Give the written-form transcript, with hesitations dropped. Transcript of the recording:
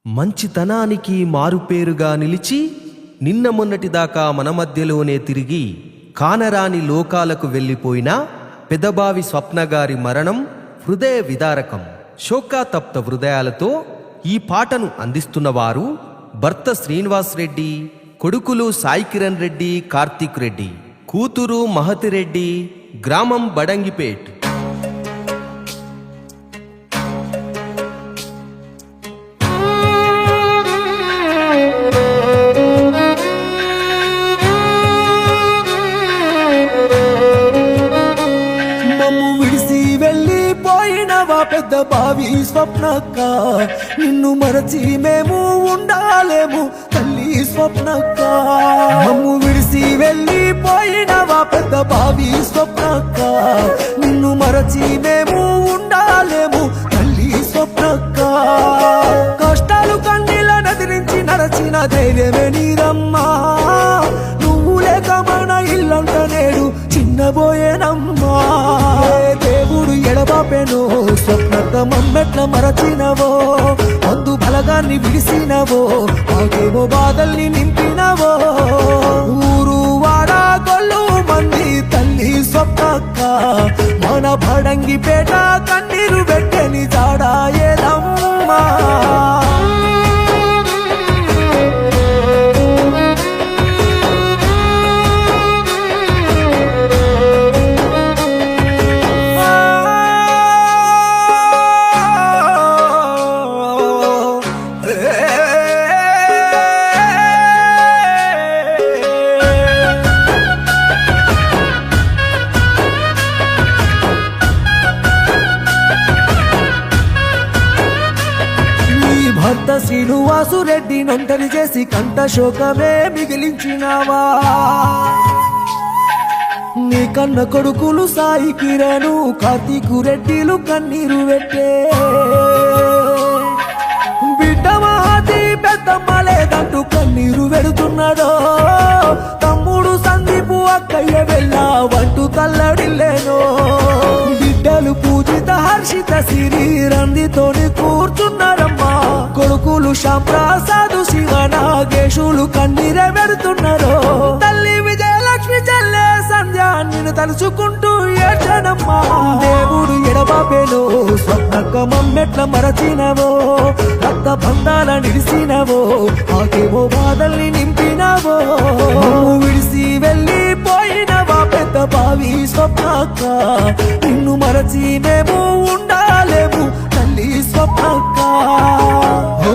మంచితనానికి మారుపేరుగా నిలిచి నిన్న మొన్నటిదాకా మన మధ్యలోనే తిరిగి కానరాని లోకాలకు వెళ్ళిపోయిన పెదబావి స్వప్నగారి మరణం హృదయ విదారకం. శోకాతప్త హృదయాలతో ఈ పాటను అందిస్తున్నవారు భర్త శ్రీనివాస్ రెడ్డి, కొడుకులు సాయి కిరణ్ రెడ్డి, కార్తీక్ రెడ్డి, కూతురు మహతిరెడ్డి, గ్రామం బడంగిపేట్. పెద్ద బావి స్వప్నక్క, నిన్ను మరచి మేము ఉండాలేము తల్లి స్వప్నక్క. మమ్ము విడిసి వెళ్ళిపోయినవా పెద్ద బావి స్వప్నక్క, నిన్ను మరచి మేము ఉండాలేము తల్లి స్వప్నక్క. కష్టాలు కన్నీళ్ళ నదిరించి నరచిన ధైర్యమే నీరమ్మా, నువ్వు లేక మన ఇల్లంట నేడు చిన్నబోయేనమ్మా. దేవుడు ఎడబాపెను స్వప్నక్క, మమ్మెట్ల మరచినవో, మందు బలగాన్ని విడిసినవో, మాకేమో బాధల్ని నింపినవో. ఊరు వాడ గొల్లు మంది తల్లి స్వప్నక్క, మన బడంగిపేట కన్నీరు పెట్టని జాడా ఏదమ్మా. భర్త శ్రీనివాసు రెడ్డి నంటని చేసి కంట శోకమే మిగిలించినావా. నీ కన్న కొడుకులు సాయి కిరణు, కార్తీకు రెడ్డిలు కన్నీరు పెట్టే. బిడ్డ మహతి పెద్దమ్మ లేదంటూ కన్నీరు పెడుతున్నాడో, తమ్ముడు సందీపు అక్కయ్య వెళ్ళా వంటూ తల్లడిల్లేనో. బిడ్డలు పూజిత హర్షిత సిరి రందితోని కూర్చున్నారమ్మా, కొడుకులు శ్యాంప్రసాదు శివ నాగేశులు కన్నీరే పెడుతున్నారు. తల్లి విజయలక్ష్మి చెల్లె సంధ్య నిన్ను తలుచుకుంటూ ఏడ్చనమ్మా. దేవుడు ఎడబాపేను స్వప్నక్క, మమ్మెట్ల మరచినవో, రక్త బంధాల నిలిసినవో, మాకేమో బాధల్ని నింపినవో. విడిసి వెళ్ళిపోయినవా పెద్ద బావి స్వప్నక్క, నిన్ను మరచి మేము ఉండాలేము తల్లి స్వప్నక్క.